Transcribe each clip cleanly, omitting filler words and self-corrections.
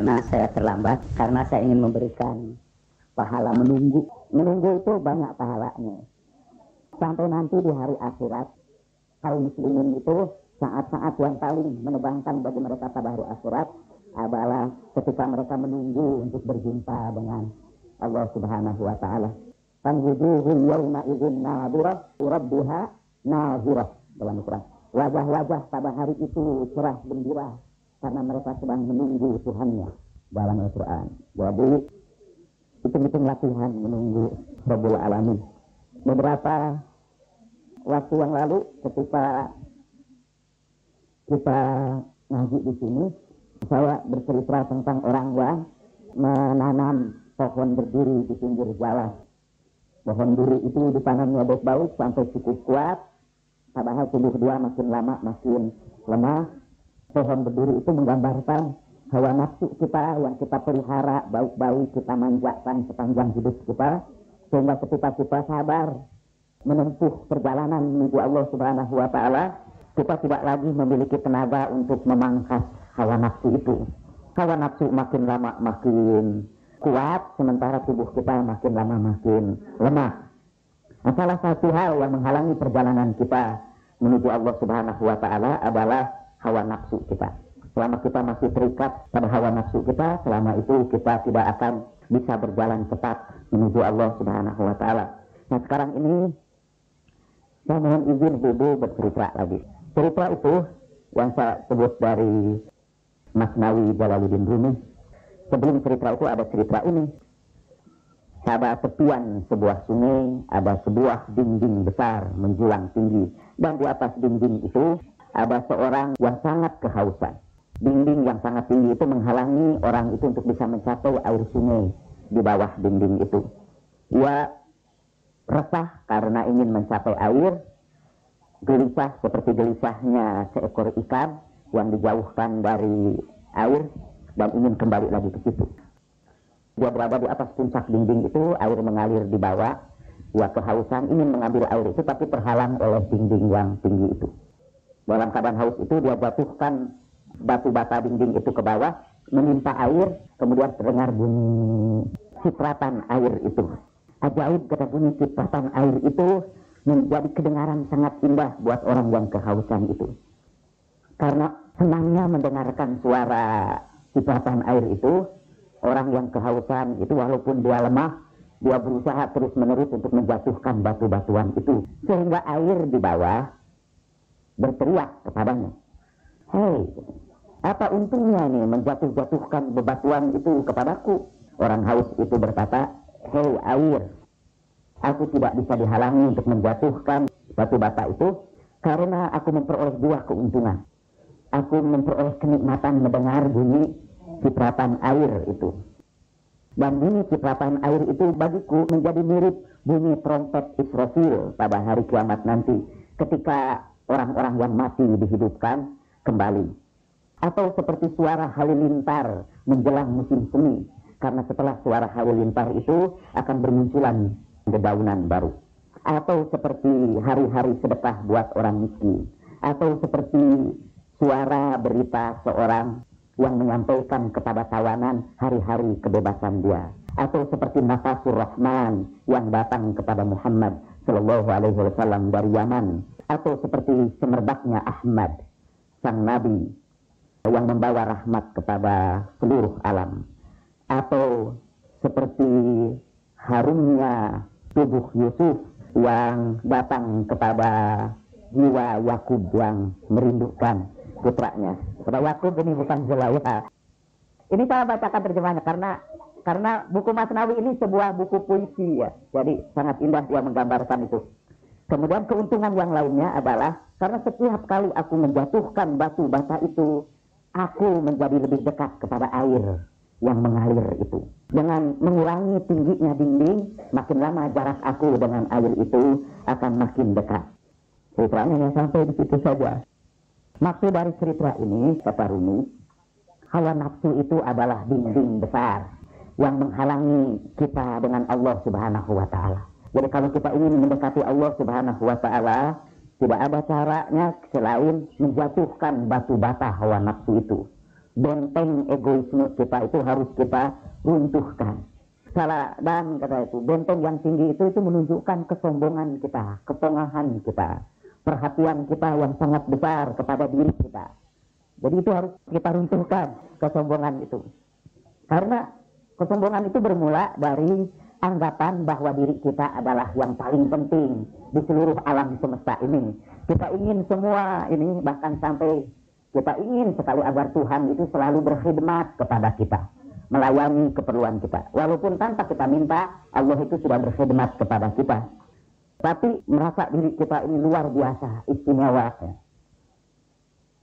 karena saya terlambat, karena saya ingin memberikan pahala menunggu. Menunggu itu banyak pahalanya. Sampai nanti di hari akhirat, kaum muslimin itu saat-saat yang paling menebangkan bagi mereka pada hari akhirat adalah ketika mereka menunggu untuk berjumpa dengan Allah Subhanahu wa taala. Wujuhun yawma idzin nadhirah rabbiha nadhirah dalam Al-Qur'an. Wajah-wajah pada hari itu cerah gembira karena mereka sedang menunggu Tuhannya dalam Al-Qur'an. Jadi itu latihan menunggu Rabbul Alamin. Beberapa waktu yang lalu ketika kita ngaji di sini, saya bercerita tentang orang yang menanam pohon berduri di pinggir jalan. Pohon duri itu ditanamnya baik-baik sampai cukup kuat, padahal tubuh dia makin lama makin lemah. Pohon berduri itu menggambarkan hawa nafsu kita yang kita pelihara baik-baik, kita manjakan sepanjang hidup kita, sehingga ketika kita sabar menempuh perjalanan menuju Allah Subhanahu wa taala, kita tidak lagi memiliki tenaga untuk memangkas hawa nafsu itu. Hawa nafsu makin lama makin kuat, sementara tubuh kita makin lama makin lemah. Nah, salah satu hal yang menghalangi perjalanan kita menuju Allah Subhanahu wa taala adalah hawa nafsu kita. Selama kita masih terikat pada hawa nafsu kita, selama itu kita tidak akan bisa berjalan cepat menuju Allah Subhanahu wa taala. Nah, sekarang ini saya mohon izin Ibu bercerita lagi. Cerita itu yang saya sebut dari Masnawi Jalaluddin Rumi. Sebelum cerita itu ada cerita ini. Ada tepian sebuah sungai, ada sebuah dinding besar menjulang tinggi. Dan di atas dinding itu ada seorang yang sangat kehausan. Dinding yang sangat tinggi itu menghalangi orang itu untuk bisa mencapai air sungai di bawah dinding itu. Ia resah karena ingin mencapai air, gelisah seperti gelisahnya seekor ikan yang dijauhkan dari air dan ingin kembali lagi ke situ. Dia berada di atas puncak dinding itu, air mengalir di bawah. Dia kehausan ingin mengambil air itu, tapi terhalang oleh dinding yang tinggi itu. Dalam keadaan haus itu, dia jatuhkan batu bata dinding itu ke bawah, menimpa air, kemudian terdengar bunyi cipratan air itu. Ajaib, kata bunyi cipratan air itu menjadi kedengaran sangat indah buat orang yang kehausan itu. Karena senangnya mendengarkan suara cipratan air itu, orang yang kehausan itu walaupun dia lemah, dia berusaha terus-menerus untuk menjatuhkan batu-batuan itu. Sehingga air di bawah berteriak kepadanya, "Hei, apa untungnya nih menjatuh-jatuhkan bebatuan itu kepadaku?" Orang haus itu berkata, "Hei air, aku tidak bisa dihalangi untuk menjatuhkan batu bata itu karena aku memperoleh dua keuntungan. Aku memperoleh kenikmatan mendengar bunyi cipratan air itu. Dan bunyi cipratan air itu bagiku menjadi mirip bunyi trompet Israfil pada hari kiamat nanti ketika orang-orang yang mati dihidupkan kembali. Atau seperti suara halilintar menjelang musim semi, karena setelah suara halilintar itu akan bermunculan dedaunan baru. Atau seperti hari-hari sedekah buat orang miskin. Atau seperti suara berita seorang yang menyampaikan kepada tawanan hari-hari kebebasan dia. Atau seperti nafasur Rahman yang datang kepada Muhammad Sallallahu Alaihi Wasallam dari Yaman. Atau seperti semerbaknya Ahmad, sang Nabi yang membawa rahmat kepada seluruh alam. Atau seperti harumnya tubuh Yusuf yang datang kepada jiwa Yakub yang merindukan putranya. Pada Yakub ini bukan Zulaikha. Ini saya bacakan terjemahnya karena buku Masnawi ini sebuah buku puisi ya. Jadi sangat indah dia menggambarkan itu. Kemudian keuntungan yang lainnya adalah karena setiap kali aku menjatuhkan batu bata itu, aku menjadi lebih dekat kepada air yang mengalir itu. Dengan mengurangi tingginya dinding, makin lama jarak aku dengan air itu akan makin dekat. Ceritanya sampai di situ saja. Maksud dari cerita ini, kata Rumi, hawa nafsu itu adalah dinding besar yang menghalangi kita dengan Allah Subhanahu wa taala. Jadi kalau kita ingin mendekati Allah Subhanahu wa taala, tidak ada caranya selain menjatuhkan batu bata hawa nafsu itu. benteng egoisme kita itu harus kita runtuhkan. Salah dan kata itu, benteng yang tinggi itu menunjukkan kesombongan kita, kepongahan kita, perhatian kita yang sangat besar kepada diri kita. Jadi itu harus kita runtuhkan, kesombongan itu. Karena kesombongan itu bermula dari anggapan bahwa diri kita adalah yang paling penting di seluruh alam semesta ini. Kita ingin semua ini, bahkan sampai kita ingin sekali agar Tuhan itu selalu berkhidmat kepada kita, melayani keperluan kita. Walaupun tanpa kita minta, Allah itu sudah berkhidmat kepada kita. Tapi merasa diri kita ini luar biasa, istimewa.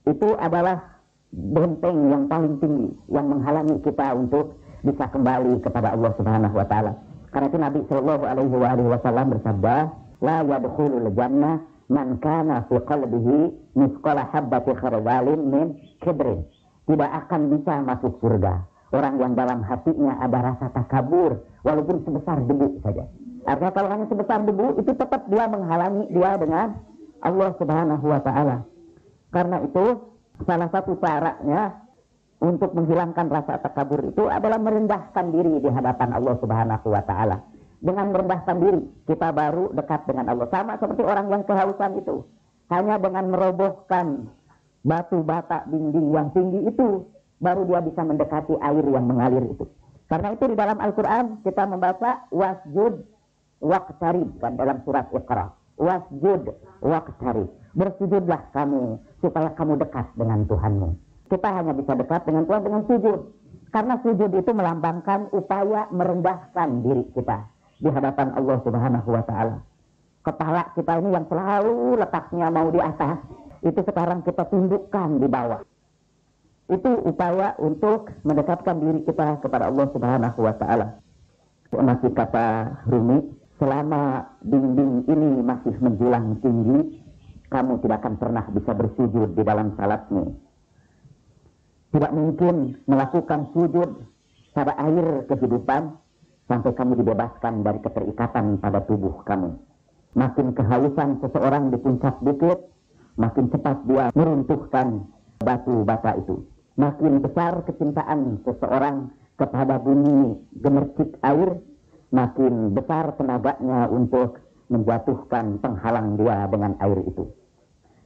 Itu adalah benteng yang paling tinggi, yang menghalangi kita untuk bisa kembali kepada Allah Subhanahu wa Ta'ala. Karena itu Nabi Shallallahu Alaihi Wasallam bersabda, la yadkhulul jannah man kana fi qalbihi mithqala habbati khardalin min kibrin. Tidak akan bisa masuk surga orang yang dalam hatinya ada rasa takabur, walaupun sebesar debu saja. Artinya kalau hanya sebesar debu, itu tetap dia menghalangi dia dengan Allah Subhanahu wa Ta'ala. Karena itu salah satu caranya untuk menghilangkan rasa takabur itu adalah merendahkan diri di hadapan Allah Subhanahu wa Ta'ala. Dengan merendahkan diri, kita baru dekat dengan Allah. Sama seperti orang yang kehausan itu. Hanya dengan merobohkan batu bata dinding yang tinggi itu, baru dia bisa mendekati air yang mengalir itu. Karena itu di dalam Al-Quran kita membaca wasjud waqtarib, kan, dalam surat Iqra. Wasjud waqtarib. Bersujudlah kamu supaya kamu dekat dengan Tuhanmu. Kita hanya bisa dekat dengan Tuhan dengan sujud. Karena sujud itu melambangkan upaya merendahkan diri kita di hadapan Allah Subhanahu wa Ta'ala. Kepala kita ini yang selalu letaknya mau di atas, itu sekarang kita tundukkan di bawah. Itu upaya untuk mendekatkan diri kita kepada Allah Subhanahu wa Ta'ala. Masih kata Rumi, selama dinding ini masih menjulang tinggi, kamu tidak akan pernah bisa bersujud di dalam salatmu. Tidak mungkin melakukan sujud pada air kehidupan sampai kamu dibebaskan dari keterikatan pada tubuh kamu. Makin kehausan seseorang di puncak bukit, makin cepat dia meruntuhkan batu bata itu. Makin besar kecintaan seseorang kepada bunyi gemercik air, makin besar tenaganya untuk menjatuhkan penghalang dia dengan air itu.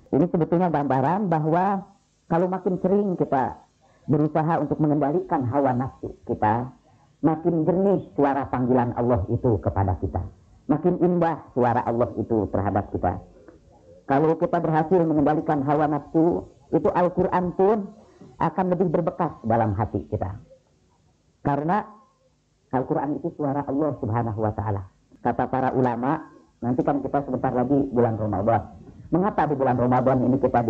Ini sebetulnya gambaran bahwa kalau makin sering kita berusaha untuk mengendalikan hawa nafsu kita, makin jernih suara panggilan Allah itu kepada kita. Makin indah suara Allah itu terhadap kita. Kalau kita berhasil mengendalikan hawa nafsu, itu Al-Quran pun akan lebih berbekas dalam hati kita. Karena Al-Quran itu suara Allah Subhanahu wa Ta'ala. Kata para ulama, nanti kan kita sebentar lagi bulan Ramadan. Mengapa di bulan Ramadan ini kita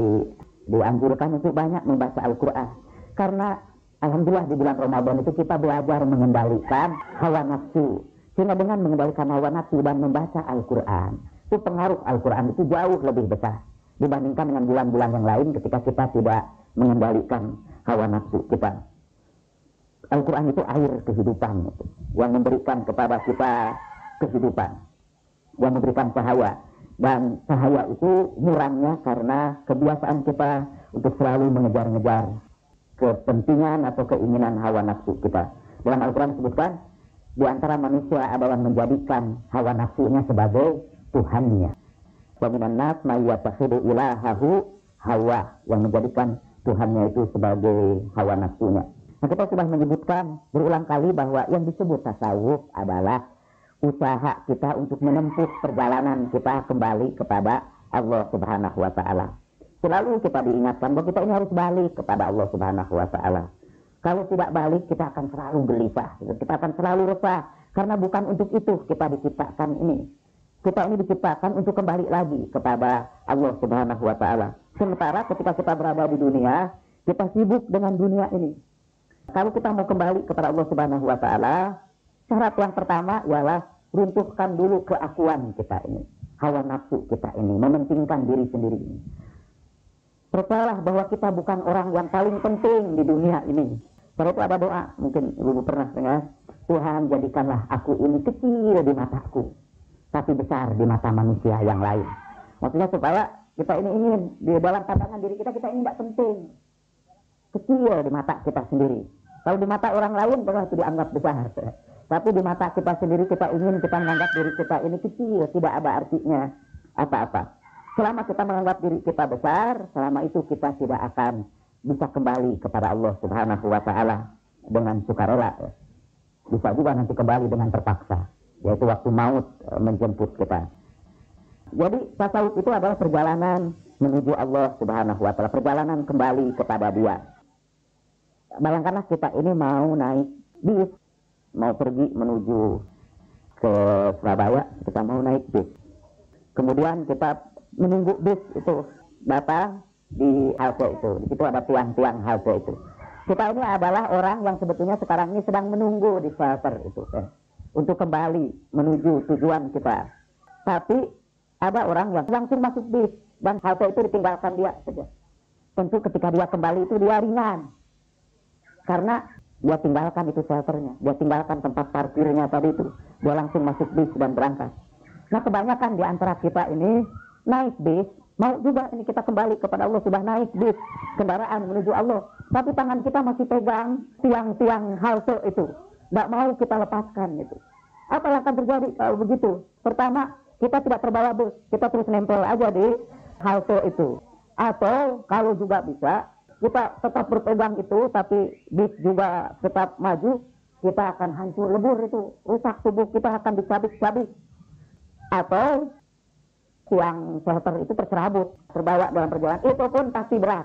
dianjurkan untuk banyak membaca Al-Quran? Karena alhamdulillah di bulan Ramadan itu kita belajar mengendalikan hawa nafsu. Sehingga dengan mengendalikan hawa nafsu dan membaca Al-Quran, itu pengaruh Al-Quran itu jauh lebih besar dibandingkan dengan bulan-bulan yang lain ketika kita tidak mengendalikan hawa nafsu kita. Al-Quran itu air kehidupan yang memberikan kepada kita kehidupan, yang memberikan cahaya. Dan cahaya itu murangnya karena kebiasaan kita untuk selalu mengejar-ngejar kepentingan atau keinginan hawa nafsu kita. Dalam Al-Quran disebutkan, di antara manusia adalah menjadikan hawa nafsunya sebagai Tuhannya. Wa minan nas may yattakhidhu ilahahu hawa, yang menjadikan Tuhannya itu sebagai hawa nafsunya. Nah, kita sudah menyebutkan berulang kali bahwa yang disebut tasawuf adalah usaha kita untuk menempuh perjalanan kita kembali kepada Allah Subhanahu wa Ta'ala. Selalu kita diingatkan bahwa kita ini harus balik kepada Allah Subhanahu wa Ta'ala. Kalau tidak balik, kita akan selalu gelisah, kita akan selalu resah, karena bukan untuk itu kita diciptakan ini. Kita ini diciptakan untuk kembali lagi kepada Allah Subhanahu wa Ta'ala. Sementara ketika kita berada di dunia, kita sibuk dengan dunia ini. Kalau kita mau kembali kepada Allah Subhanahu wa Ta'ala, syarat yang pertama ialah runtuhkan dulu keakuan kita ini, hawa nafsu kita ini, mementingkan diri sendiri ini. Percayalah bahwa kita bukan orang yang paling penting di dunia ini. Kalau itu ada doa, mungkin ibu pernah dengar, Tuhan jadikanlah aku ini kecil di mataku, tapi besar di mata manusia yang lain. Maksudnya supaya kita ini ingin, di dalam pandangan diri kita ini tidak penting. kecil di mata kita sendiri. Kalau di mata orang lain bahwa itu dianggap besar. Tapi di mata kita sendiri kita menganggap diri kita ini kecil, tidak ada artinya apa-apa. Selama kita menganggap diri kita besar, selama itu kita tidak akan bisa kembali kepada Allah Subhanahu wa taala dengan sukarela. Bisa juga nanti kembali dengan terpaksa, yaitu waktu maut menjemput kita. Jadi tasawuf itu adalah perjalanan menuju Allah Subhanahu wa taala, perjalanan kembali kepada Dia. Bayangkanlah kita ini mau naik bis, mau pergi menuju ke Surabaya, kita mau naik bis. Kemudian kita menunggu bis itu datang di halte itu. Di situ ada tiang-tiang halte itu. Kita ini adalah orang yang sebetulnya sekarang ini sedang menunggu di shelter itu untuk kembali menuju tujuan kita. Tapi ada orang yang langsung masuk bis dan halte itu ditinggalkan dia saja. Tentu ketika dia kembali itu dia ringan. Karena dia tinggalkan itu shelternya, dia tinggalkan tempat parkirnya tadi itu, dia langsung masuk bis dan berangkat. Nah kebanyakan di antara kita ini naik bis, mau juga ini kita kembali kepada Allah, sudah naik bis, kendaraan menuju Allah, tapi tangan kita masih pegang tiang-tiang halte itu, tidak mau kita lepaskan itu. Apa yang akan terjadi kalau begitu? Pertama, kita tidak terbawa bus, kita terus nempel aja di halte itu. Atau kalau juga bisa, kita tetap berpegang itu, tapi bis juga tetap maju, kita akan hancur lebur itu, rusak tubuh kita akan dicabik-cabik. Atau tiang shelter itu terserabut, terbawa dalam perjalanan, itu pun pasti berat.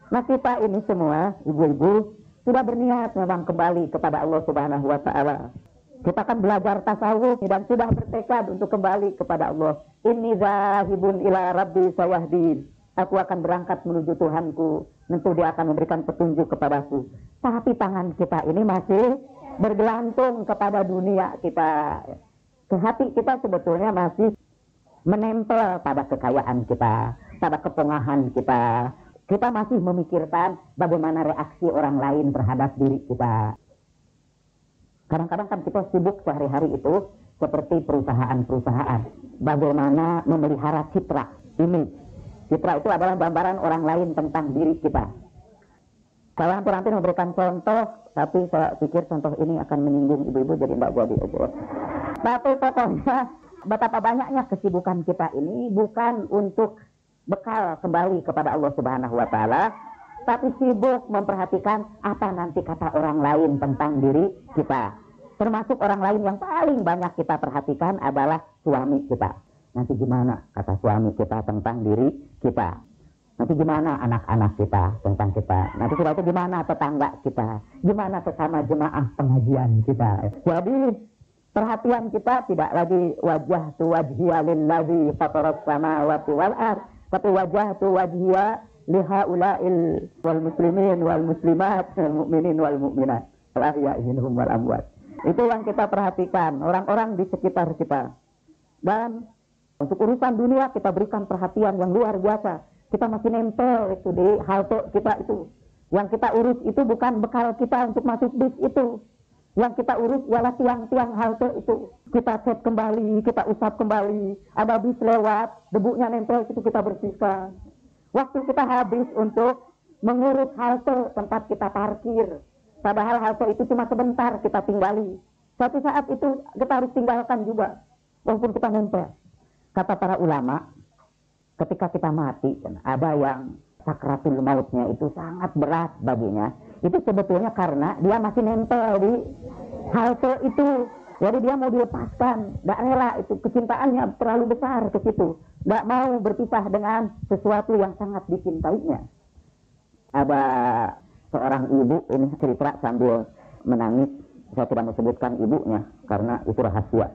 Nah kita ini semua, ibu-ibu, sudah berniat memang kembali kepada Allah Subhanahu wa taala. Kita akan belajar tasawuf dan sudah bertekad untuk kembali kepada Allah. Inni zahibun ila rabbi sayahdin. Aku akan berangkat menuju Tuhanku, tentu Dia akan memberikan petunjuk kepadaku. Tapi tangan kita ini masih bergelantung kepada dunia kita. Hati kita sebetulnya masih menempel pada kekayaan kita, pada kepongahan kita. Kita masih memikirkan bagaimana reaksi orang lain terhadap diri kita. Kadang-kadang kan kita sibuk sehari-hari itu seperti perusahaan-perusahaan. Bagaimana memelihara citra, image. Citra itu adalah gambaran orang lain tentang diri kita. Saya nanti memberikan contoh, tapi saya pikir contoh ini akan menyinggung ibu-ibu, jadi tidak jadi aja. Tapi pokoknya betapa banyaknya kesibukan kita ini bukan untuk bekal kembali kepada Allah Subhanahu wa taala, tapi sibuk memperhatikan apa nanti kata orang lain tentang diri kita. Termasuk orang lain yang paling banyak kita perhatikan adalah suami kita. Nanti gimana kata suami kita tentang diri kita? Nanti gimana anak-anak kita tentang kita? Nanti setelah itu gimana tetangga kita? Gimana sesama jemaah pengajian kita? Jadi perhatian kita tidak lagi wajah tu wajhiya lillazi fataras samawati wal ardh, tapi wajah tu wajhiya lihaula'il wal muslimin wal muslimat wal mu'minin wal mu'minat wal ahya'i minhum wal amwat. Itu yang kita perhatikan, orang-orang di sekitar kita. Dan untuk urusan dunia kita berikan perhatian yang luar biasa. Kita masih nempel itu di halte kita itu. Yang kita urus itu bukan bekal kita untuk masuk bis itu. Yang kita urus ialah tiang-tiang halte itu. Kita cek kembali, kita usap kembali. Ada bis lewat, debunya nempel itu kita bersihkan. Waktu kita habis untuk mengurus halte tempat kita parkir. Padahal halte itu cuma sebentar kita tinggali. Suatu saat itu kita harus tinggalkan juga. Walaupun kita nempel. Kata para ulama, ketika kita mati, ada yang sakratul mautnya itu sangat berat baginya. Itu sebetulnya karena dia masih nempel di halte itu. Jadi dia mau dilepaskan, tidak rela itu, kecintaannya terlalu besar ke situ. Tidak mau berpisah dengan sesuatu yang sangat dicintainya. Ada seorang ibu, ini cerita sambil menangis. Saya tidak mau sebutkan ibunya, karena itu rahasia.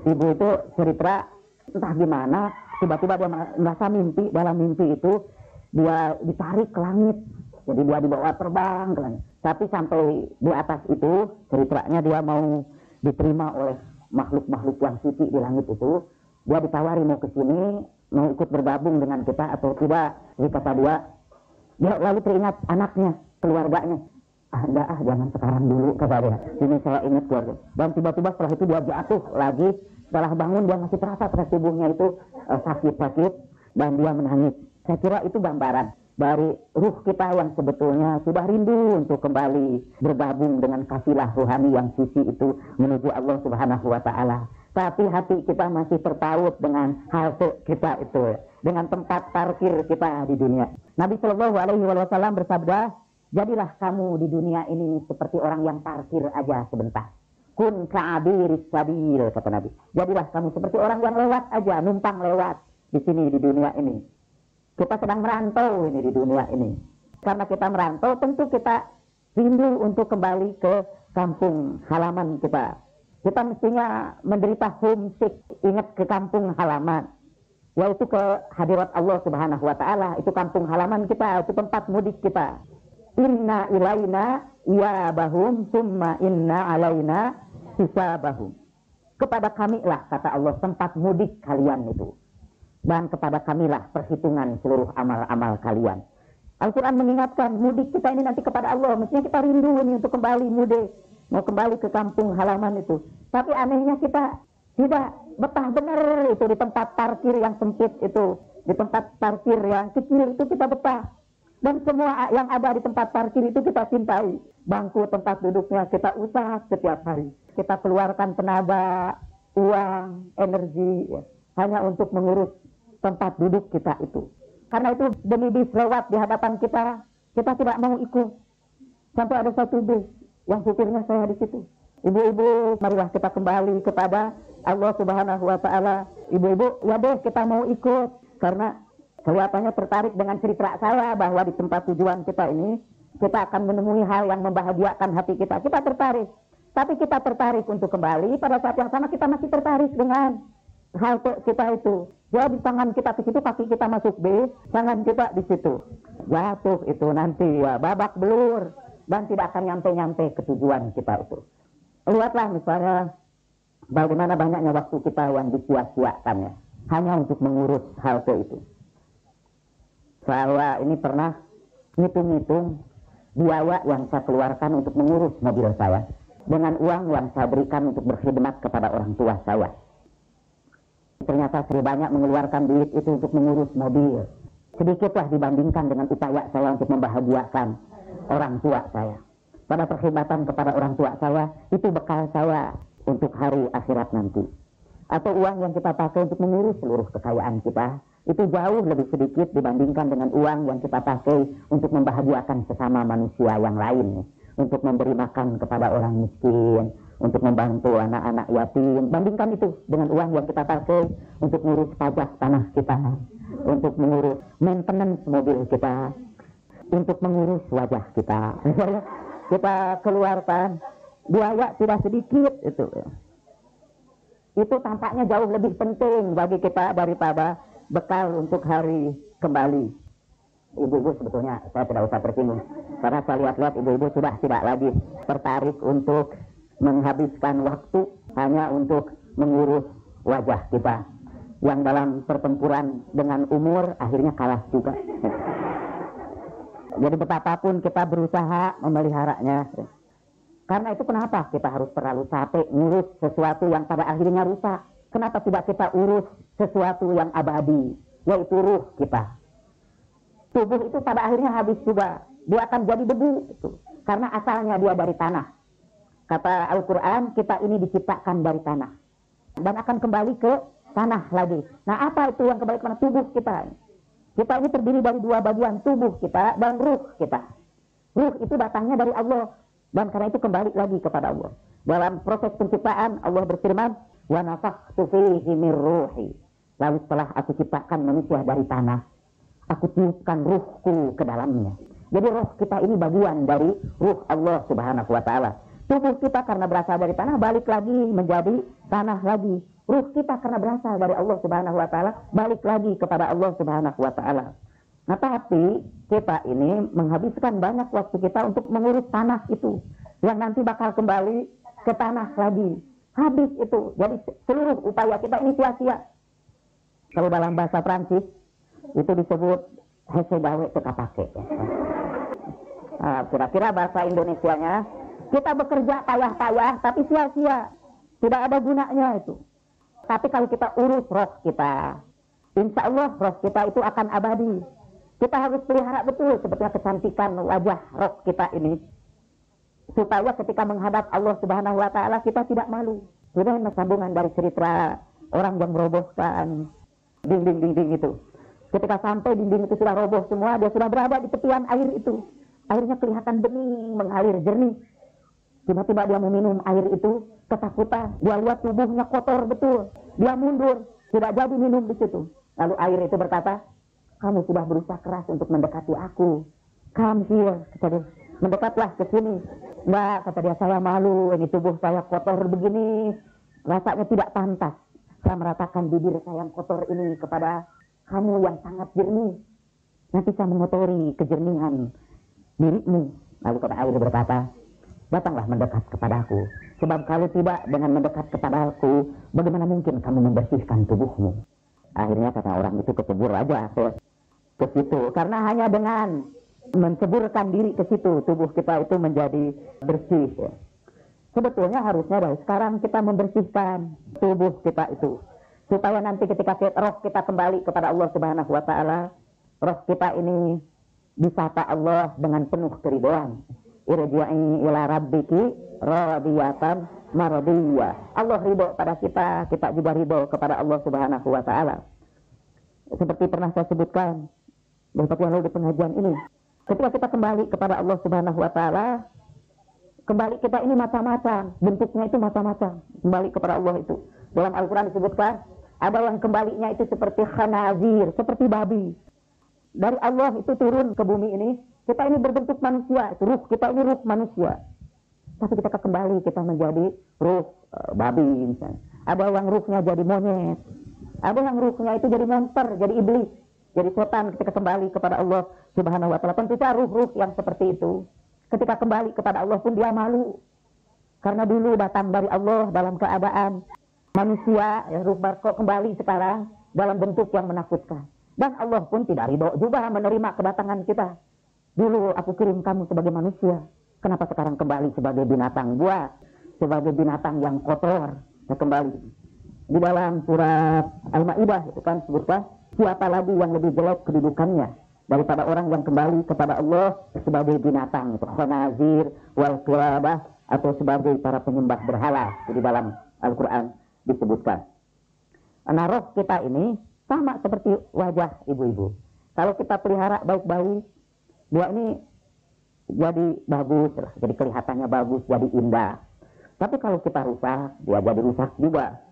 Ibu itu cerita entah gimana, tiba-tiba dia merasa mimpi, dalam mimpi itu dia ditarik ke langit. Jadi dia dibawa terbang ke langit. Tapi sampai di atas itu, ceritanya dia mau diterima oleh makhluk-makhluk yang suci di langit itu. Dia ditawari mau ke sini, mau ikut bergabung dengan kita atau tidak. Jadi kata dia lalu teringat anaknya, keluarganya. Enggak, jangan sekarang dulu kata dia. Ini saya ingat keluarga. Dan tiba-tiba setelah itu dia jatuh lagi. Setelah bangun dia masih terasa pada tubuhnya itu sakit-sakit dan dia menangis. Saya kira itu gambaran dari ruh kita yang sebetulnya sudah rindu untuk kembali bergabung dengan kafilah rohani yang suci itu menuju Allah Subhanahu wa Ta'ala. Tapi hati kita masih terpaut dengan halte kita itu, dengan tempat parkir kita di dunia. Nabi Shallallahu Alaihi Wasallam bersabda, jadilah kamu di dunia ini seperti orang yang parkir aja sebentar. Kun ka'abiris sabil, kata Nabi. Jadilah kamu seperti orang yang lewat aja, numpang lewat di sini di dunia ini. Kita sedang merantau ini di dunia ini. Karena kita merantau, tentu kita rindu untuk kembali ke kampung halaman kita. Kita mestinya menderita homesick, ingat ke kampung halaman, yaitu ke hadirat Allah Subhanahu wa Ta'ala. Itu kampung halaman kita, itu tempat mudik kita. Inna ilaina iyabahum summa inna alaina hisabahum. Kepada kamilah, kata Allah, tempat mudik kalian itu. Dan kepada kamilah perhitungan seluruh amal-amal kalian. Al-Quran mengingatkan mudik kita ini nanti kepada Allah. Mestinya kita rindu ini untuk kembali mudik, mau kembali ke kampung halaman itu. Tapi anehnya kita tidak betah benar itu di tempat parkir yang sempit itu, di tempat parkir yang kecil itu kita betah. Dan semua yang ada di tempat parkir itu kita cintai. Bangku tempat duduknya kita usah setiap hari. Kita keluarkan tenaga, uang, energi, ya, hanya untuk mengurus tempat duduk kita itu. Karena itu demi bis lewat di hadapan kita, kita tidak mau ikut. Sampai ada satu bis yang supirnya saya di situ. Ibu-ibu, marilah kita kembali kepada Allah Subhanahu wa Ta'ala. Ibu-ibu, ya deh kita mau ikut. Karena kelihatannya tertarik dengan cerita saya bahwa di tempat tujuan kita ini, kita akan menemui hal yang membahagiakan hati kita. Kita tertarik. Tapi kita tertarik untuk kembali, pada saat yang sama kita masih tertarik dengan hal kita itu. Jadi tangan kita ke situ, kaki kita masuk bis, tangan kita di situ. Jatuh itu nanti ya babak belur dan tidak akan nyampe-nyampe ke tujuan kita itu. Lihatlah misalnya bagaimana banyaknya waktu kita yang disia-siakan ya, hanya untuk mengurus hal itu. Saya ini pernah ngitung-ngitung biaya yang saya keluarkan untuk mengurus mobil saya dengan uang yang saya berikan untuk berkhidmat kepada orang tua saya. Ternyata saya banyak mengeluarkan duit itu untuk mengurus mobil. Sedikitlah dibandingkan dengan upaya saya untuk membahagiakan orang tua saya. Pada perkhidmatan kepada orang tua saya, itu bekal saya untuk hari akhirat nanti. Atau uang yang kita pakai untuk mengurus seluruh kekayaan kita, itu jauh lebih sedikit dibandingkan dengan uang yang kita pakai untuk membahagiakan sesama manusia yang lain. Untuk memberi makan kepada orang miskin, untuk membantu anak-anak yatim. Bandingkan itu dengan uang yang kita pakai untuk mengurus pajak tanah kita, untuk mengurus maintenance mobil kita, untuk mengurus wajah kita. Kita keluarkan biaya tidak sedikit itu. Itu tampaknya jauh lebih penting bagi kita daripada bekal untuk hari kembali. Ibu-ibu sebetulnya saya tidak usah tersinggung, karena saya lihat-lihat ibu-ibu sudah tidak lagi tertarik untuk menghabiskan waktu hanya untuk mengurus wajah kita yang dalam pertempuran dengan umur akhirnya kalah juga. Jadi betapapun kita berusaha memeliharanya. Karena itu kenapa kita harus terlalu capek ngurus sesuatu yang pada akhirnya rusak? Kenapa tidak kita urus sesuatu yang abadi, yaitu ruh kita? Tubuh itu pada akhirnya habis juga. Dia akan jadi debu. Itu. Karena asalnya dia dari tanah. Kata Al-Quran, kita ini diciptakan dari tanah. Dan akan kembali ke tanah lagi. Nah apa itu yang kembali ke tanah? Tubuh kita. Kita ini terdiri dari dua bagian. Tubuh kita dan ruh kita. Ruh itu datangnya dari Allah. Dan karena itu kembali lagi kepada Allah. Dalam proses penciptaan, Allah berfirman, wa nafakhtu fihi min ruhi. Lalu setelah aku ciptakan manusia dari tanah, aku tiupkan ruhku ke dalamnya. Jadi roh kita ini bagian dari ruh Allah Subhanahu wa Ta'ala. Tubuh kita karena berasal dari tanah balik lagi menjadi tanah lagi. Ruh kita karena berasal dari Allah Subhanahu wa Ta'ala balik lagi kepada Allah Subhanahu wa Ta'ala. Nah tapi kita ini menghabiskan banyak waktu kita untuk mengurus tanah itu yang nanti bakal kembali ke tanah lagi. Habis itu. Jadi seluruh upaya kita ini sia-sia. Kalau dalam bahasa Prancis itu disebut hese gawe teka pake. Nah, kira-kira bahasa Indonesianya, kita bekerja payah-payah tapi sia-sia, tidak ada gunanya itu. Tapi kalau kita urus roh kita, insya Allah roh kita itu akan abadi. Kita harus pelihara betul sebetulnya kecantikan wajah roh kita ini, supaya ketika menghadap Allah Subhanahu wa taala kita tidak malu. Ini sambungan dari cerita orang yang merobohkan dinding-dinding itu. Ketika sampai dinding itu sudah roboh semua, dia sudah berada di tepian air itu. Airnya kelihatan bening, mengalir jernih. Tiba-tiba dia meminum air itu, ketakutan. Dia lihat tubuhnya kotor betul. Dia mundur, tidak jadi minum di situ. Lalu air itu berkata, kamu sudah berusaha keras untuk mendekati aku. Come here, kata dia. Mendekatlah ke sini. Mbak, kata dia, saya malu, ini tubuh saya kotor begini. Rasanya tidak pantas. Saya meratakan bibir saya yang kotor ini kepada kamu yang sangat jernih. Nanti saya mengotori kejernihan dirimu. Lalu kata air berkata, datanglah mendekat kepadaku. Sebab kalau tidak dengan mendekat kepadaku, bagaimana mungkin kamu membersihkan tubuhmu? Akhirnya kata orang itu kecebur aja ke situ. Karena hanya dengan menceburkan diri ke situ, tubuh kita itu menjadi bersih. Sebetulnya harusnya dari sekarang kita membersihkan tubuh kita itu. Supaya nanti ketika roh kita kembali kepada Allah Subhanahu wa taala, roh kita ini disapa Allah dengan penuh keridhaan. Irji'i ila rabbiki radiyatan maradiyah. Allah ridho pada kita, kita juga ridho kepada Allah Subhanahu wa taala. Seperti pernah saya sebutkan beberapa lalu di pengajian ini, ketika kita kembali kepada Allah Subhanahu wa taala, kembali kita ini macam-macam, bentuknya itu macam-macam. Kembali kepada Allah itu. Dalam Al-Qur'an disebutkan ada yang kembalinya itu seperti khanazir, seperti babi. Dari Allah itu turun ke bumi ini, kita ini berbentuk manusia, itu ruh kita ini ruh manusia. Tapi kita kembali kita menjadi ruh babi misalnya. Ada yang ruhnya jadi monyet, ada yang ruhnya itu jadi monster, jadi iblis, jadi setan. Ketika kembali kepada Allah Subhanahu wa taala, tentu saja ruh-ruh yang seperti itu ketika kembali kepada Allah pun dia malu. Karena dulu datang dari Allah dalam keadaan manusia, ya, ruh barco kembali sekarang dalam bentuk yang menakutkan. Dan Allah pun tidak ridho juga menerima kedatangan kita. Dulu aku kirim kamu sebagai manusia, kenapa sekarang kembali sebagai binatang buas, sebagai binatang yang kotor? Ya, kembali di dalam surat Al-Maidah itu kan sebutkan, siapa lagi yang lebih jelek kedudukannya daripada orang yang kembali kepada Allah sebagai binatang, itu khanazir wal qurabah, atau sebagai para penyembah berhala. Di dalam Al-Quran disebutkan. Nah, roh kita ini sama seperti wajah ibu-ibu. Kalau kita pelihara baik-baik, dia ini jadi bagus, jadi kelihatannya bagus, jadi indah. Tapi kalau kita rusak, dia jadi rusak juga.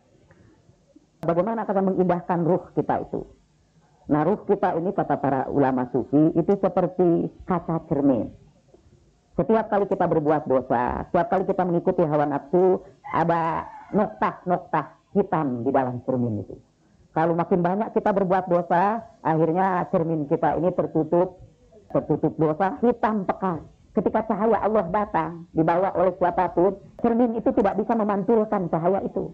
Bagaimana kita mengindahkan ruh kita itu? Nah, ruh kita ini kata para ulama sufi itu seperti kaca cermin. Setiap kali kita berbuat dosa, setiap kali kita mengikuti hawa nafsu, ada noktah-noktah hitam di dalam cermin itu. Kalau makin banyak kita berbuat dosa, akhirnya cermin kita ini tertutup dosa, hitam pekat. Ketika cahaya Allah datang, dibawa oleh siapapun, cermin itu tidak bisa memantulkan cahaya itu.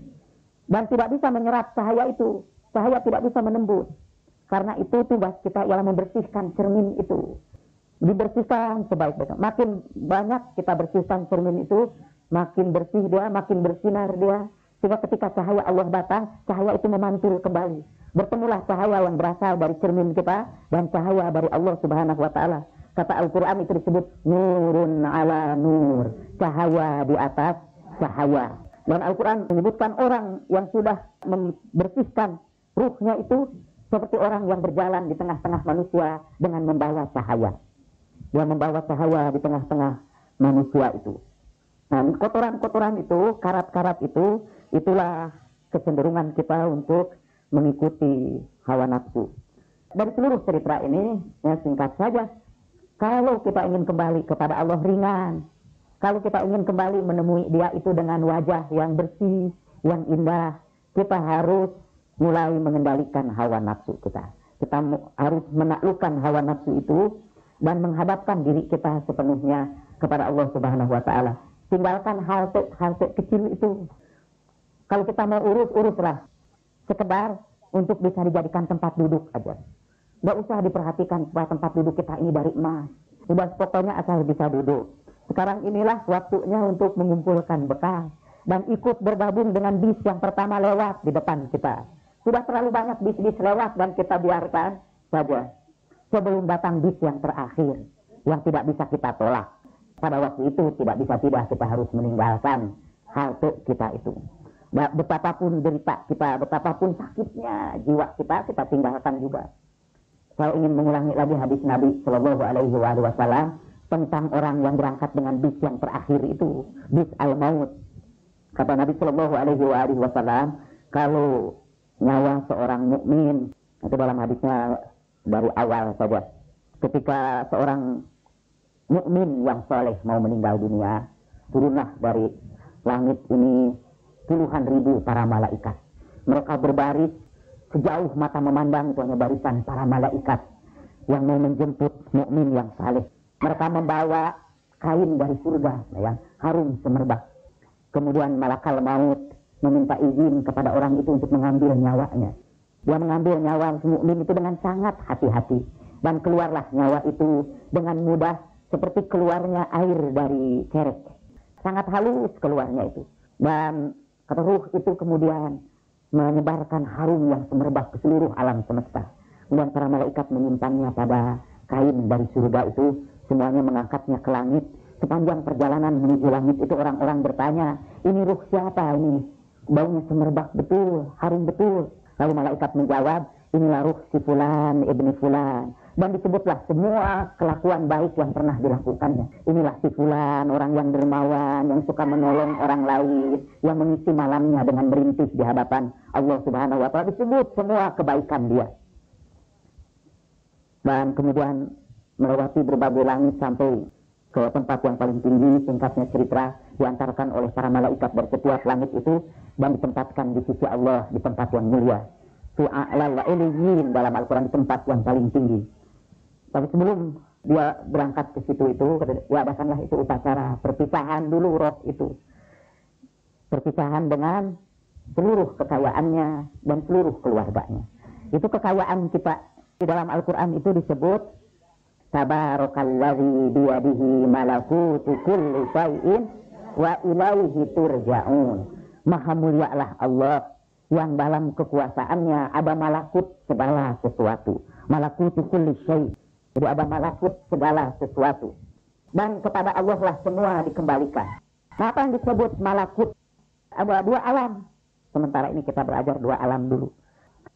Dan tidak bisa menyerap cahaya itu. Cahaya tidak bisa menembus. Karena itu tugas kita ialah membersihkan cermin itu. Dibersihkan sebaik-baiknya. Makin banyak kita bersihkan cermin itu, makin bersih dia, makin bersinar dia. Sehingga ketika cahaya Allah datang, cahaya itu memantul kembali. Bertemulah cahaya yang berasal dari cermin kita dan cahaya dari Allah Subhanahu wa taala. Kata Al-Qur'an itu disebut nurun ala nur, cahaya di atas cahaya. Dan Al-Quran menyebutkan orang yang sudah membersihkan ruhnya itu seperti orang yang berjalan di tengah-tengah manusia dengan membawa cahaya. Dia membawa cahaya di tengah-tengah manusia itu. Nah, kotoran-kotoran itu, karat-karat itu, itulah kecenderungan kita untuk mengikuti hawa nafsu. Dari seluruh cerita ini, ya singkat saja, kalau kita ingin kembali kepada Allah ringan. Kalau kita ingin kembali menemui dia itu dengan wajah yang bersih, yang indah, kita harus mulai mengendalikan hawa nafsu kita. Kita harus menaklukkan hawa nafsu itu dan menghadapkan diri kita sepenuhnya kepada Allah Subhanahu wa taala. Tinggalkan hal kecil itu. Kalau kita mau uruslah sekedar untuk bisa dijadikan tempat duduk aja. Nggak usah diperhatikan supaya tempat duduk kita ini dari emas. Sudah pokoknya asal bisa duduk. Sekarang inilah waktunya untuk mengumpulkan bekal dan ikut bergabung dengan bis yang pertama lewat di depan kita. Sudah terlalu banyak bis-bis lewat dan kita biarkan saja. sebelum datang bis yang terakhir, yang tidak bisa kita tolak. Pada waktu itu tidak bisa tidak, kita harus meninggalkan halte kita itu. Betapapun derita kita, betapapun sakitnya jiwa kita tinggalkan juga. Saya ingin mengulangi lagi hadis Nabi Shallallahu Alaihi Wasallam tentang orang yang berangkat dengan bis yang terakhir itu, bis al-maut. Kata Nabi Shallallahu Alaihi Wasallam, kalau nyawa seorang mukmin, itu dalam hadisnya baru awal saja, ketika seorang mukmin yang soleh mau meninggal dunia, turunlah dari langit ini puluhan ribu para malaikat. Mereka berbaris sejauh mata memandang, itu hanya barisan para malaikat yang mau menjemput mukmin yang saleh. Mereka membawa kain dari surga yang harum semerbak. Kemudian malakal maut meminta izin kepada orang itu untuk mengambil nyawanya. Dia mengambil nyawa mukmin itu dengan sangat hati-hati, dan keluarlah nyawa itu dengan mudah seperti keluarnya air dari kerek. Sangat halus keluarnya itu, dan ruh itu kemudian menyebarkan harum yang semerbak ke seluruh alam semesta. Kemudian para malaikat menyimpannya pada kain dari surga itu, semuanya mengangkatnya ke langit. Sepanjang perjalanan menuju langit itu orang-orang bertanya, ini ruh siapa ini? Baunya semerbak betul, harum betul. Lalu malaikat menjawab, inilah ruh si fulan ibni fulan. Dan disebutlah semua kelakuan baik yang pernah dilakukannya. Inilah si fulan, orang yang dermawan, yang suka menolong orang lain, yang mengisi malamnya dengan merintis di hadapan Allah Subhanahu wa Ta'ala. Disebut semua kebaikan dia. Dan kemudian melewati berbagai langit sampai ke tempat yang paling tinggi. Singkatnya cerita, diantarkan oleh para malaikat dari setiap langit itu dan ditempatkan di sisi Allah, di tempat yang mulia. Su'a'lal iliyyin, dalam Al-Quran, di tempat yang paling tinggi. Tapi sebelum dia berangkat ke situ itu, diadakanlah itu upacara perpisahan dulu roh itu. Perpisahan dengan seluruh kekayaannya dan seluruh keluarganya. Itu kekayaan kita. Di dalam Al-Quran itu disebut Tabarakalladzi biyadihi malakutu kulli syai'in wa ilaihi turja'un. Maha mulialah Allah yang dalam kekuasaannya ada malakut segala sesuatu. Malakutu kulli syai'. Jadi ada malakut segala sesuatu. Dan kepada Allah lah semua dikembalikan. Nah, apa yang disebut malakut? Ada dua alam. Sementara ini kita belajar dua alam dulu.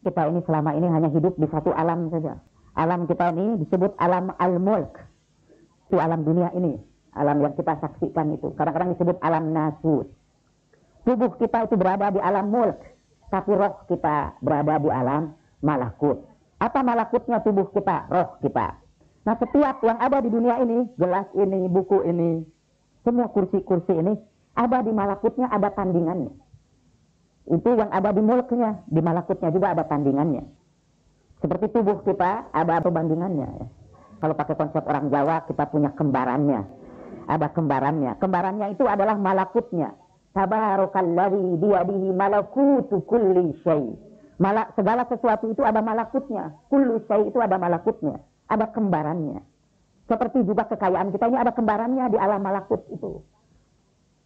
Kita ini selama ini hanya hidup di satu alam saja. Alam kita ini disebut alam al-mulk. Itu alam dunia ini. Alam yang kita saksikan itu. Kadang-kadang disebut alam nasut. Tubuh kita itu berada di alam mulk. Tapi roh kita berada di alam malakut. Apa malakutnya tubuh kita? Roh kita. Nah, setiap yang ada di dunia ini, gelas ini, buku ini, semua kursi-kursi ini, ada di malakutnya, ada tandingannya. Itu yang ada di mulknya, di malakutnya juga ada tandingannya. Seperti tubuh kita, ada perbandingannya. Kalau pakai konsep orang Jawa, kita punya kembarannya. Ada kembarannya. Kembarannya itu adalah malakutnya. Tabarakalladzi biyadihi malakutu kulli syai'. Segala sesuatu itu ada malakutnya. Kullu syai' itu ada malakutnya. Ada kembarannya. Seperti juga kekayaan kita ini ada kembarannya di alam malakut itu.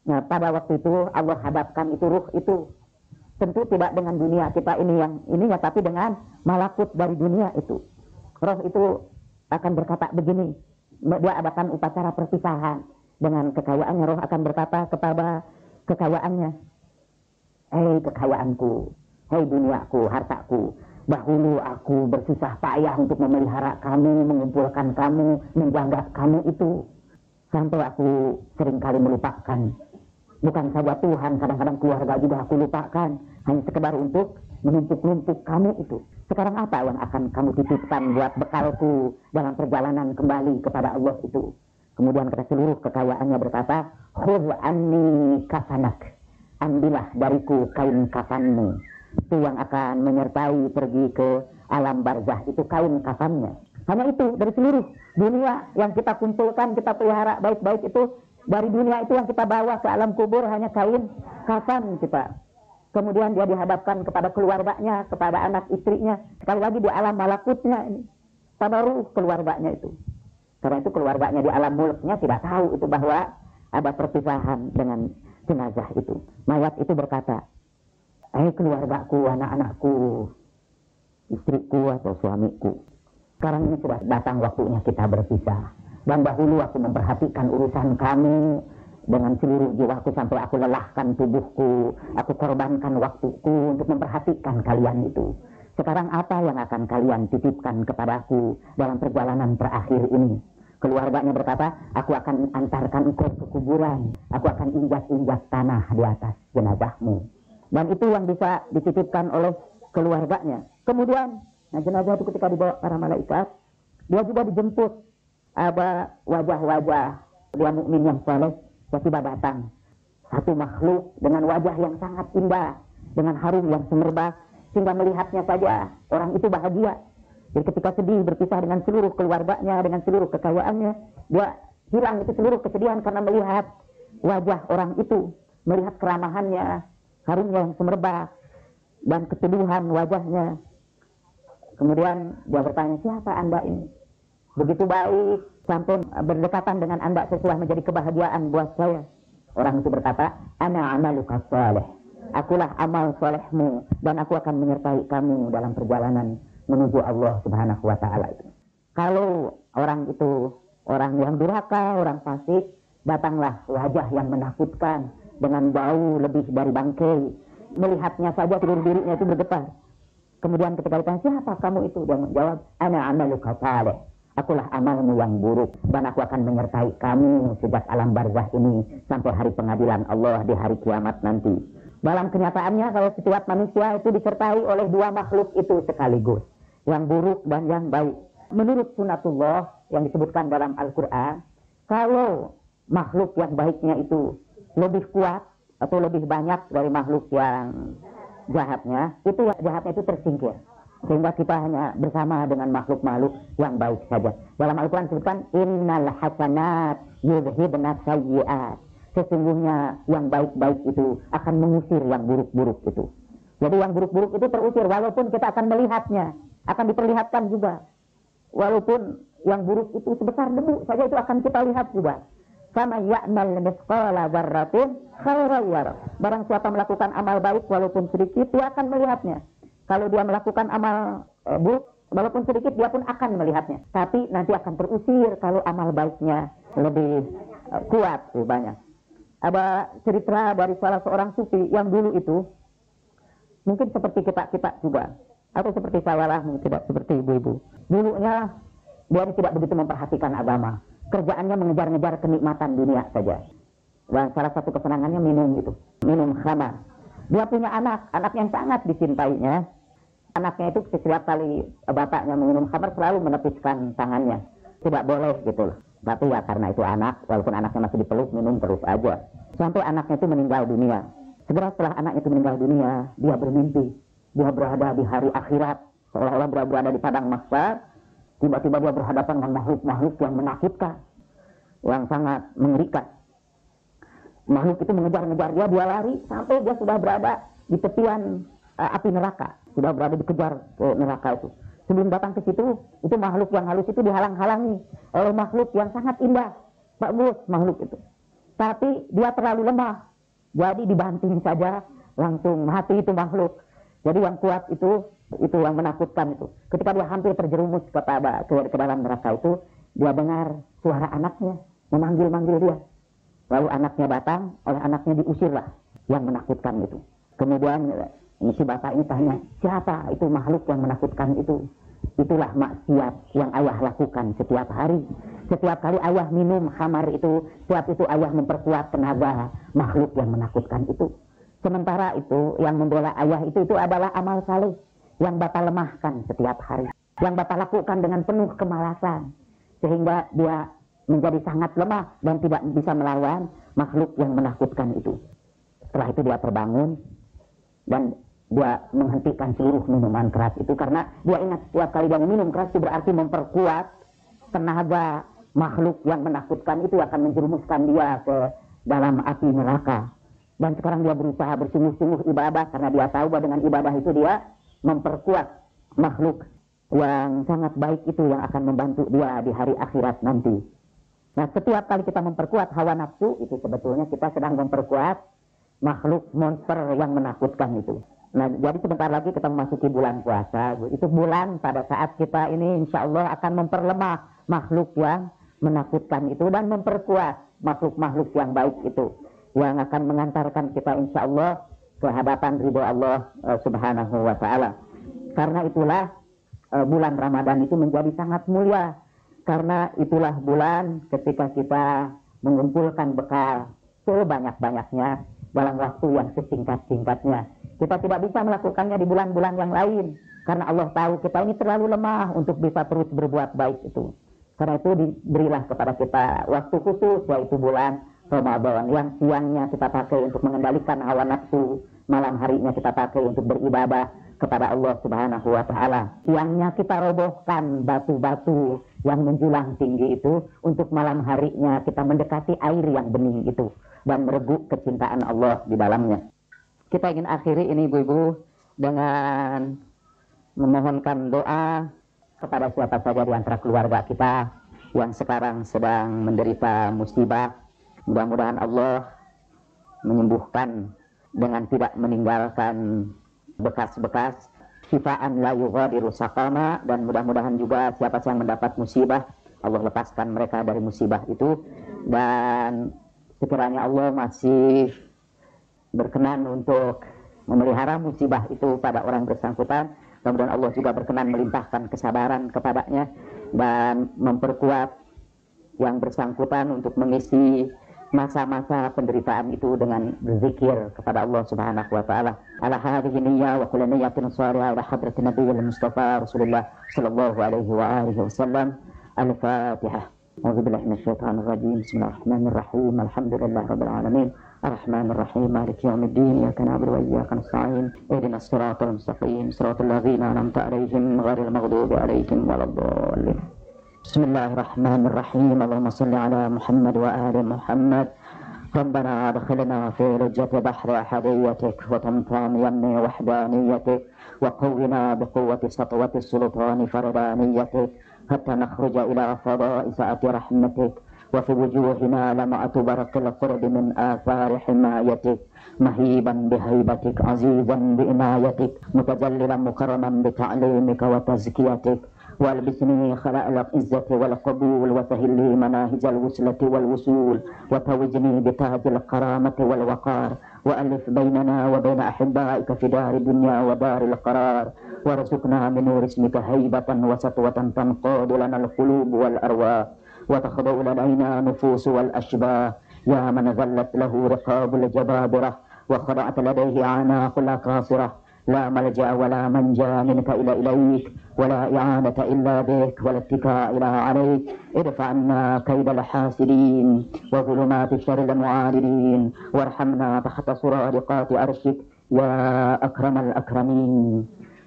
Nah, pada waktu itu Allah hadapkan itu ruh itu. Tentu tidak dengan dunia kita ini yang ininya, tapi dengan malakut dari dunia itu. Roh itu akan berkata begini. Dia adakan upacara perpisahan. Dengan kekayaannya, roh akan berkata kepada kekayaannya, hei kekayaanku, hei duniaku, hartaku, dahulu aku bersusah payah untuk memelihara kamu, mengumpulkan kamu, menjaga kamu itu. Sampai aku seringkali melupakan. Bukan saja Tuhan, kadang-kadang keluarga juga aku lupakan. Hanya sekedar untuk menumpuk-numpuk kamu itu. Sekarang apa yang akan kamu titipkan buat bekalku dalam perjalanan kembali kepada Allah itu? Kemudian kata seluruh kekayaannya berkata, khudh anni kafanak. Ambillah dariku kain kafanmu. Itu yang akan menyertai pergi ke alam barzah, itu kain kafannya. Hanya itu dari seluruh dunia yang kita kumpulkan, kita pelihara baik-baik itu, dari dunia itu yang kita bawa ke alam kubur hanya kain kafan kita. Kemudian dia dihadapkan kepada keluarganya, kepada anak istrinya, sekali lagi di alam malakutnya ini, pada ruh keluarganya itu. Karena itu keluarganya di alam mulknya tidak tahu itu bahwa ada perpisahan dengan jenazah itu. Mayat itu berkata, keluargaku, anak-anakku, istriku atau suamiku, Sekarang ini sudah datang waktunya kita berpisah. Dan dahulu aku memperhatikan urusan kamu dengan seluruh jiwaku sampai aku lelahkan tubuhku. Aku korbankan waktuku untuk memperhatikan kalian itu. Sekarang apa yang akan kalian titipkan kepadaku dalam perjalanan terakhir ini? Keluarganya berkata, aku akan antarkan engkau ke kuburan. Aku akan injak-injak tanah di atas jenazahmu. Dan itu yang bisa dititipkan oleh keluarganya. Kemudian, jenazah itu ketika dibawa para malaikat, dia juga dijemput. Ada wajah-wajah dia mukmin yang saleh, tiba-tiba datang satu makhluk dengan wajah yang sangat indah, dengan harum yang semerbak, sehingga melihatnya saja orang itu bahagia. Jadi ketika sedih berpisah dengan seluruh keluarganya, dengan seluruh kekayaannya, dia hilang itu seluruh kesedihan karena melihat wajah orang itu, melihat keramahannya, harumnya yang semerbak, dan keteduhan wajahnya. Kemudian dia bertanya, siapa Anda ini? Begitu baik, sampai berdekatan dengan Anda sesuai menjadi kebahagiaan buat saya. Orang itu berkata, ana amaluka saleh. Akulah amal solehmu, dan aku akan menyertai kamu dalam perjalanan menuju Allah Subhanahu wa Ta'ala itu. Kalau orang itu orang yang durhaka, orang fasik, datanglah wajah yang menakutkan dengan bau lebih dari bangkai. Melihatnya saja seluruh dirinya itu bergetar. Kemudian ketika ditanya, siapa kamu itu? Dia menjawab, ana amaluka saleh. Akulah amalmu yang buruk, dan aku akan menyertai kamu sejak alam barzah ini sampai hari pengadilan Allah di hari kiamat nanti. Dalam kenyataannya, kalau setiap manusia itu disertai oleh dua makhluk itu sekaligus, yang buruk dan yang baik. Menurut sunatullah yang disebutkan dalam Al-Quran, kalau makhluk yang baiknya itu lebih kuat atau lebih banyak dari makhluk yang jahatnya itu tersingkir. Sehingga kita hanya bersama dengan makhluk-makhluk yang baik saja. Dalam Al-Quran disebutkan, innal hasanat yudhibna sayyi'at. Sesungguhnya yang baik-baik itu akan mengusir yang buruk-buruk itu. Jadi yang buruk-buruk itu terusir, walaupun kita akan melihatnya, akan diperlihatkan juga. Walaupun yang buruk itu sebesar debu saja itu akan kita lihat juga. Sama ya'mal misqala dzarratin khairan yara. Barang siapa melakukan amal baik walaupun sedikit, dia akan melihatnya. Kalau dia melakukan amal buruk, walaupun sedikit, dia pun akan melihatnya. Tapi nanti akan terusir kalau amal baiknya lebih kuat, banyak. Ada cerita dari salah seorang sufi yang dulu itu, mungkin seperti kita juga, atau seperti saya lah, mungkin tidak seperti ibu-ibu. Dulunya, dia tidak begitu memperhatikan agama. Kerjaannya mengejar-ngejar kenikmatan dunia saja. Dan salah satu kesenangannya minum khamar. Dia punya anak yang sangat dicintainya. Anaknya itu setiap kali bapaknya meminum khamar selalu menepiskan tangannya. Tidak boleh gitu loh. Tapi ya karena itu anak, walaupun anaknya masih dipeluk, minum terus aja. Sampai anaknya itu meninggal dunia. Segera setelah anaknya itu meninggal dunia, dia bermimpi. Dia berada di hari akhirat. Seolah-olah berada di padang mahsyar. Tiba-tiba dia berhadapan dengan makhluk-makhluk yang menakutkan. Yang sangat mengerikan. Makhluk itu mengejar-ngejar dia lari sampai dia sudah berada di tepian api neraka, sudah berada dikejar ke neraka itu. Sebelum datang ke situ, itu makhluk yang halus itu dihalang-halangi oleh makhluk yang sangat indah, bagus makhluk itu. Tapi dia terlalu lemah, jadi dibanting saja langsung mati itu makhluk. Jadi yang kuat itu yang menakutkan itu. Ketika dia hampir terjerumus ke dalam neraka itu, dia dengar suara anaknya memanggil-manggil dia. Lalu anaknya datang, oleh anaknya diusirlah yang menakutkan itu. Kemudian si bapak ini tanya, siapa itu makhluk yang menakutkan itu? Itulah maksiat yang ayah lakukan setiap hari. Setiap kali ayah minum khamar itu, setiap itu ayah memperkuat tenaga makhluk yang menakutkan itu. Sementara itu yang membela ayah itu adalah amal saleh yang bapak lemahkan setiap hari, yang bapak lakukan dengan penuh kemalasan, sehingga dia menjadi sangat lemah dan tidak bisa melawan makhluk yang menakutkan itu. Setelah itu dia terbangun dan dia menghentikan seluruh minuman keras itu, karena dia ingat setiap kali dia minum keras itu berarti memperkuat tenaga makhluk yang menakutkan itu akan menjerumuskan dia ke dalam api neraka. Dan sekarang dia berusaha bersungguh-sungguh ibadah, karena dia tahu bahwa dengan ibadah itu dia memperkuat makhluk yang sangat baik itu yang akan membantu dia di hari akhirat nanti. Nah, setiap kali kita memperkuat hawa nafsu, itu sebetulnya kita sedang memperkuat makhluk monster yang menakutkan itu. Nah, jadi sebentar lagi kita memasuki bulan puasa. Itu bulan pada saat kita ini insya Allah akan memperlemah makhluk yang menakutkan itu dan memperkuat makhluk-makhluk yang baik itu, yang akan mengantarkan kita insya Allah ke hadapan ridho Allah subhanahu wa ta'ala. Karena itulah bulan Ramadan itu menjadi sangat mulia. Karena itulah bulan ketika kita mengumpulkan bekal sebanyak-banyaknya dalam waktu yang sesingkat-singkatnya. Kita tidak bisa melakukannya di bulan-bulan yang lain, karena Allah tahu kita ini terlalu lemah untuk bisa terus berbuat baik itu. Karena itu diberilah kepada kita waktu khusus, yaitu bulan Ramadan, yang siangnya kita pakai untuk mengendalikan hawa nafsu, malam harinya kita pakai untuk beribadah kepada Allah subhanahu wa ta'ala. Siangnya kita robohkan batu-batu yang menjulang tinggi itu, untuk malam harinya kita mendekati air yang bening itu dan merebut kecintaan Allah di dalamnya. Kita ingin akhiri ini ibu-ibu dengan memohonkan doa kepada siapa saja di antara keluarga kita yang sekarang sedang menderita musibah. Mudah-mudahan Allah menyembuhkan dengan tidak meninggalkan bekas-bekas, syifaan la yughadiru saqama, dan mudah-mudahan juga siapa yang mendapat musibah Allah lepaskan mereka dari musibah itu. Dan sekiranya Allah masih berkenan untuk memelihara musibah itu pada orang bersangkutan, kemudian Allah juga berkenan melimpahkan kesabaran kepadanya dan memperkuat yang bersangkutan untuk mengisi masa-masa penderitaan itu dengan berzikir kepada Allah subhanahu wa ta'ala. Ala hadhihi niyya wa kullu niyyatin salihah ala hadratin nabiyil mustafa Rasulullah sallallahu alaihi wa alihi wasallam. Al-Fatihah. A'udzu billahi minasyaitonir rajim. Bismillahirrahmanirrahim. Alhamdulillahirabbil alamin. Ar-Rahmanir-Rahim. Maliki yaumiddin. Iyyaka na'budu wa iyyaka nasta'in. Ihdinas siratal mustaqim. Siratal ladzina an'amta 'alaihim ghairil maghdubi 'alaihim waladdallin. Bismillahirrahmanirrahim. Allahumma shalli 'ala Muhammad wa ali Muhammad. Rabbana adkhilna fi lujjati bahri ahadiyatik wa tamtam yamni wahdaniyatik wa qawwina biquwwati satwati sultani faradaniyatik hatta nakhruja ila fada'i sa'ati rahmatik. وفي وجوهنا لمعة برق القرب من آثار حمايتك مهيبا بهيبتك عزيزا بإنايتك متجللا مكرما بتعليمك وتزكيتك والبسني خلاء العزة والقبول وسهل لي مناهج الوصلة والوصول وتوجني بتاج الكرامة والوقار وألف بيننا وبين أحبائك في دار الدنيا ودار القرار وارزقنا من نور اسمك هيبة وسطوة تنقاد لنا القلوب والأرواح وتخضع لدينا نفوس والأشباه يا من ذلت له رقاب الجبابرة وخضعت لديه أعناق الأكاسرة لا ملجأ ولا منجا منك إلا إليك ولا إعانة إلا بك ولا اتكاء إلا عليك ادفع عنا كيد الحاسدين وظلمات الشر المعاندين وارحمنا تحت سرادقات عرشك يا أكرم الأكرمين.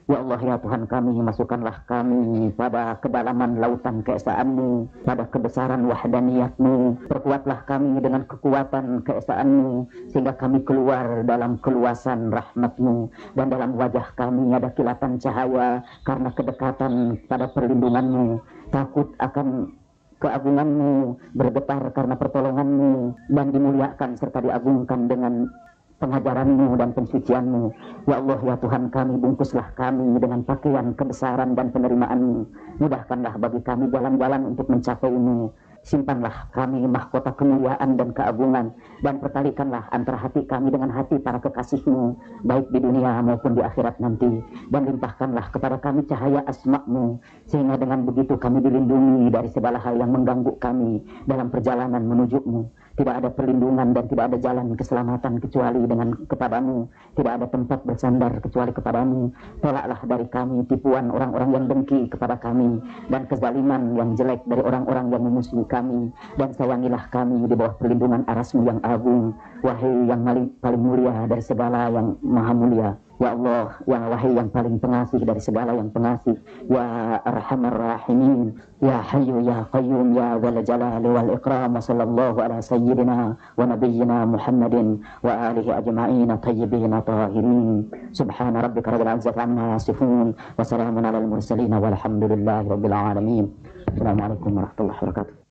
Ya Allah, ya Tuhan kami, masukkanlah kami pada kedalaman lautan keesaanmu, pada kebesaran wahdaniyatmu. Perkuatlah kami dengan kekuatan keesaanmu, sehingga kami keluar dalam keluasan rahmatmu. Dan dalam wajah kami ada kilatan cahaya, karena kedekatan pada perlindunganmu. Takut akan keagunganmu, bergetar karena pertolonganmu, dan dimuliakan serta diagungkan dengan pengajaranmu dan pensucianmu. Ya Allah, ya Tuhan kami, bungkuslah kami dengan pakaian kebesaran dan penerimaanmu. Mudahkanlah bagi kami jalan-jalan untuk mencapaimu. Simpanlah kami mahkota kemuliaan dan keagungan, dan pertalikanlah antara hati kami dengan hati para kekasihmu, baik di dunia maupun di akhirat nanti. Dan limpahkanlah kepada kami cahaya asma-Mu, sehingga dengan begitu kami dilindungi dari segala hal yang mengganggu kami dalam perjalanan menuju-Mu. Tidak ada perlindungan dan tidak ada jalan keselamatan kecuali dengan kepadamu. Tidak ada tempat bersandar kecuali kepadamu. Tolaklah dari kami tipuan orang-orang yang dengki kepada kami, dan kezaliman yang jelek dari orang-orang yang memusuhi kami. Dan sayangilah kami di bawah perlindungan arasmu yang agung, wahai yang paling mulia dari segala yang maha mulia. Ya Allah, ya wahai yang paling pengasih dari segala yang pengasih. Ya Arhamar Rahimin, Ya Hayyu Ya Qayyum, Ya Dzal Jalali wal Ikram. Wa sallallahu ala sayyidina wa nabiyyina Muhammadin wa alihi ajma'in tayyibin tahirin. Subhana rabbika rabbil izzati amma yasifun wa salamun alal mursalin walhamdulillahi rabbil alamin. Assalamualaikum warahmatullahi wabarakatuh.